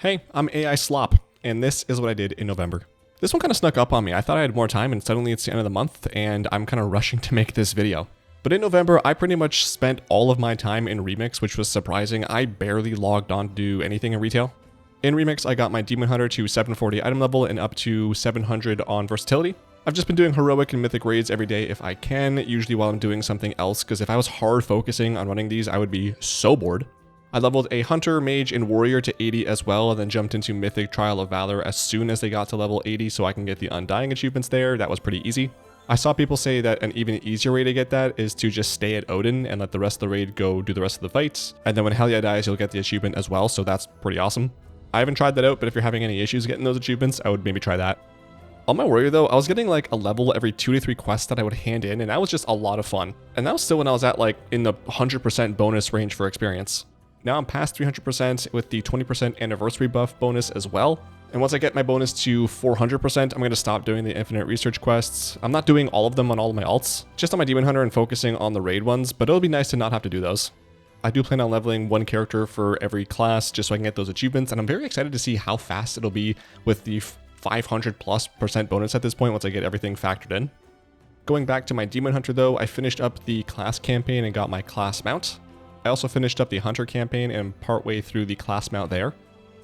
Hey, I'm AI Slop, and this is what I did in November. This one kind of snuck up on me. I thought I had more time, and suddenly it's the end of the month, and I'm kind of rushing to make this video. But in November, I pretty much spent all of my time in Remix, which was surprising. I barely logged on to do anything in retail. In Remix, I got my Demon Hunter to 740 item level and up to 700 on Versatility. I've just been doing heroic and mythic raids every day if I can, usually while I'm doing something else, because if I was hard focusing on running these, I would be so bored. I leveled a Hunter, Mage, and Warrior to 80 as well, and then jumped into Mythic Trial of Valor as soon as they got to level 80 so I can get the Undying achievements there. That was pretty easy. I saw people say that an even easier way to get that is to just stay at Odin and let the rest of the raid go do the rest of the fights, and then when Helya dies, you'll get the achievement as well, so that's pretty awesome. I haven't tried that out, but if you're having any issues getting those achievements, I would maybe try that. On my Warrior though, I was getting like a level every 2 to 3 quests that I would hand in, and that was just a lot of fun. And that was still when I was at like in the 100% bonus range for experience. Now I'm past 300% with the 20% anniversary buff bonus as well. And once I get my bonus to 400%, I'm going to stop doing the infinite research quests. I'm not doing all of them on all of my alts, just on my Demon Hunter and focusing on the raid ones, but it'll be nice to not have to do those. I do plan on leveling one character for every class just so I can get those achievements, and I'm very excited to see how fast it'll be with the 500+% bonus at this point once I get everything factored in. Going back to my Demon Hunter though, I finished up the class campaign and got my class mount. I also finished up the Hunter campaign and I'm partway through the class mount there.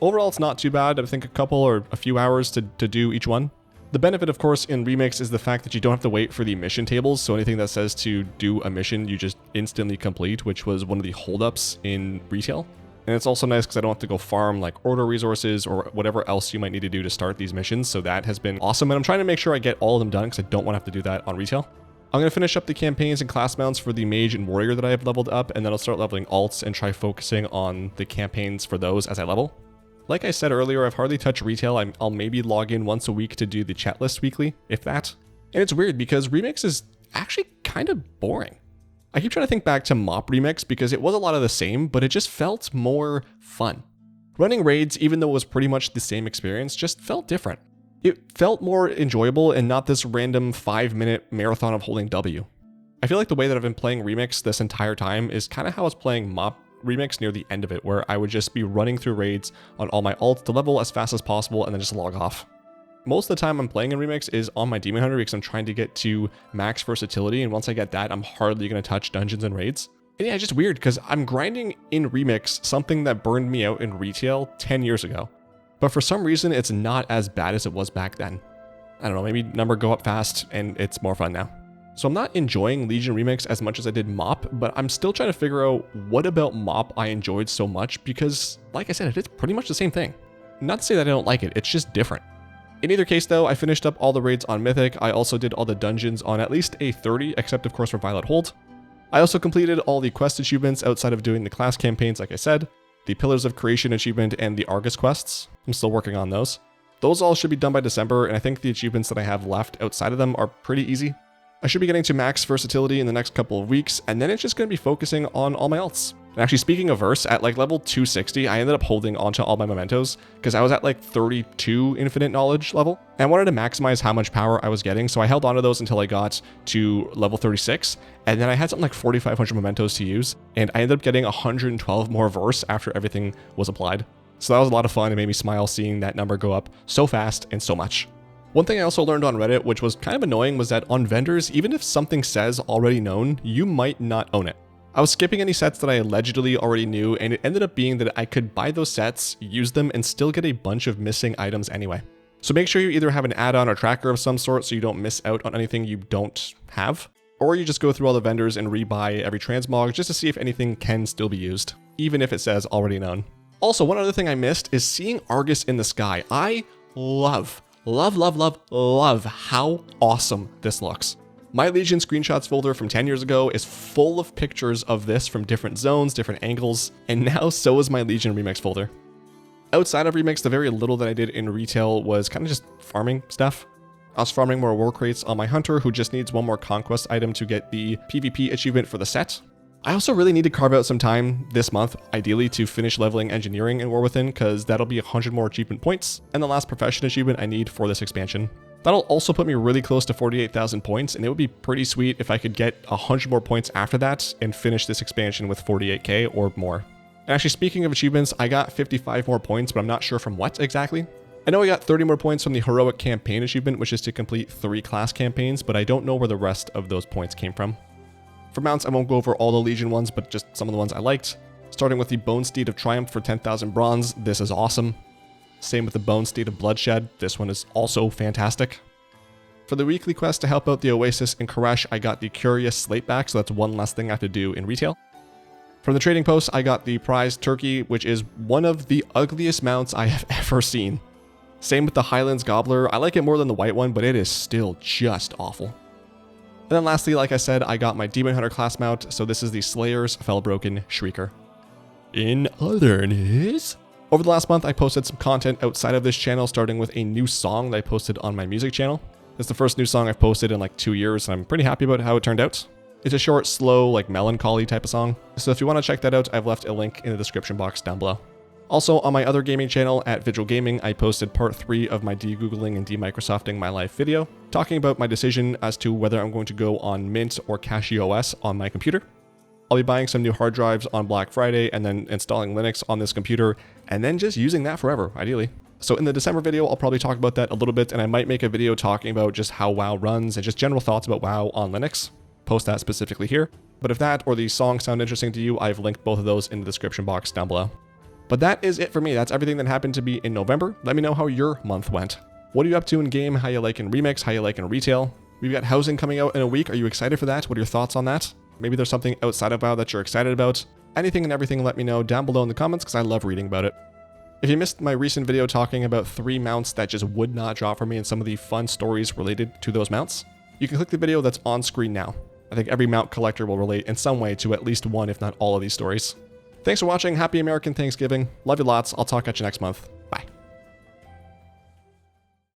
Overall, it's not too bad. I think a couple or a few hours to do each one. The benefit, of course, in Remix is the fact that you don't have to wait for the mission tables, so anything that says to do a mission, you just instantly complete, which was one of the holdups in retail. And it's also nice because I don't have to go farm like order resources or whatever else you might need to do to start these missions, so that has been awesome, and I'm trying to make sure I get all of them done because I don't want to have to do that on retail. I'm going to finish up the campaigns and class mounts for the Mage and Warrior that I have leveled up, and then I'll start leveling alts and try focusing on the campaigns for those as I level. Like I said earlier, I've hardly touched retail. I'll maybe log in once a week to do the chat list weekly, if that. And it's weird because Remix is actually kind of boring. I keep trying to think back to Mop Remix because it was a lot of the same, but it just felt more fun. Running raids, even though it was pretty much the same experience, just felt different. It felt more enjoyable and not this random 5-minute marathon of holding W. I feel like the way that I've been playing Remix this entire time is kind of how I was playing Mop Remix near the end of it, where I would just be running through raids on all my alts to level as fast as possible and then just log off. Most of the time I'm playing in Remix is on my Demon Hunter because I'm trying to get to max versatility, and once I get that, I'm hardly going to touch dungeons and raids. And yeah, it's just weird because I'm grinding in Remix something that burned me out in retail 10 years ago. But for some reason, it's not as bad as it was back then. I don't know, maybe number go up fast and it's more fun now. So I'm not enjoying Legion Remix as much as I did Mop, but I'm still trying to figure out what about Mop I enjoyed so much because, like I said, it's pretty much the same thing. Not to say that I don't like it, it's just different. In either case though, I finished up all the raids on Mythic. I also did all the dungeons on at least a 30, except of course for Violet Hold. I also completed all the quest achievements outside of doing the class campaigns like I said. The Pillars of Creation achievement and the Argus quests. I'm still working on those. Those all should be done by December, and I think the achievements that I have left outside of them are pretty easy. I should be getting to max versatility in the next couple of weeks, and then it's just going to be focusing on all my alts. And actually, speaking of verse, at like level 260, I ended up holding onto all my mementos because I was at like 32 infinite knowledge level. And I wanted to maximize how much power I was getting, so I held onto those until I got to level 36. And then I had something like 4,500 mementos to use, and I ended up getting 112 more verse after everything was applied. So that was a lot of fun and made me smile seeing that number go up so fast and so much. One thing I also learned on Reddit, which was kind of annoying, was that on vendors, even if something says already known, you might not own it. I was skipping any sets that I allegedly already knew, and it ended up being that I could buy those sets, use them, and still get a bunch of missing items anyway. So make sure you either have an add-on or tracker of some sort so you don't miss out on anything you don't have, or you just go through all the vendors and rebuy every transmog just to see if anything can still be used, even if it says already known. Also, one other thing I missed is seeing Argus in the sky. I love how awesome this looks. My Legion screenshots folder from 10 years ago is full of pictures of this from different zones, different angles, and now so is my Legion Remix folder. Outside of Remix, the very little that I did in retail was kind of just farming stuff. I was farming more war crates on my Hunter, who just needs one more conquest item to get the PvP achievement for the set. I also really need to carve out some time this month, ideally, to finish leveling engineering in War Within, because that'll be 100 more achievement points, and the last profession achievement I need for this expansion. That'll also put me really close to 48,000 points, and it would be pretty sweet if I could get 100 more points after that and finish this expansion with 48k or more. And actually, speaking of achievements, I got 55 more points, but I'm not sure from what exactly. I know I got 30 more points from the Heroic Campaign achievement, which is to complete 3 class campaigns, but I don't know where the rest of those points came from. For mounts, I won't go over all the Legion ones, but just some of the ones I liked. Starting with the Bone Steed of Triumph for 10,000 bronze, this is awesome. Same with the Bone Steed of Bloodshed, this one is also fantastic. For the weekly quest to help out the Oasis in Koresh, I got the Curious Slate back, so that's one less thing I have to do in retail. From the trading post, I got the Prized Turkey, which is one of the ugliest mounts I have ever seen. Same with the Highlands Gobbler, I like it more than the white one, but it is still just awful. And then lastly, like I said, I got my Demon Hunter class mount, so this is the Slayer's Fellbroken Shrieker. In other news, over the last month, I posted some content outside of this channel, starting with a new song that I posted on my music channel. It's the first new song I've posted in like 2 years, and I'm pretty happy about how it turned out. It's a short, slow, like melancholy type of song. So if you want to check that out, I've left a link in the description box down below. Also, on my other gaming channel at Vigil Gaming, I posted part 3 of my de-googling and de-microsofting my life video, talking about my decision as to whether I'm going to go on Mint or CachyOS on my computer. I'll be buying some new hard drives on Black Friday and then installing Linux on this computer and then just using that forever, ideally. So in the December video, I'll probably talk about that a little bit, and I might make a video talking about just how WoW runs and just general thoughts about WoW on Linux. Post that specifically here. But if that or these songs sound interesting to you, I've linked both of those in the description box down below. But that is it for me. That's everything that happened to me in November. Let me know how your month went. What are you up to in game? How you like in remix? How you like in retail? We've got housing coming out in a week. Are you excited for that? What are your thoughts on that? Maybe there's something outside of WoW that you're excited about. Anything and everything, let me know down below in the comments because I love reading about it. If you missed my recent video talking about 3 mounts that just would not drop for me and some of the fun stories related to those mounts, you can click the video that's on screen now. I think every mount collector will relate in some way to at least one, if not all of these stories. Thanks for watching. Happy American Thanksgiving. Love you lots. I'll talk at you next month.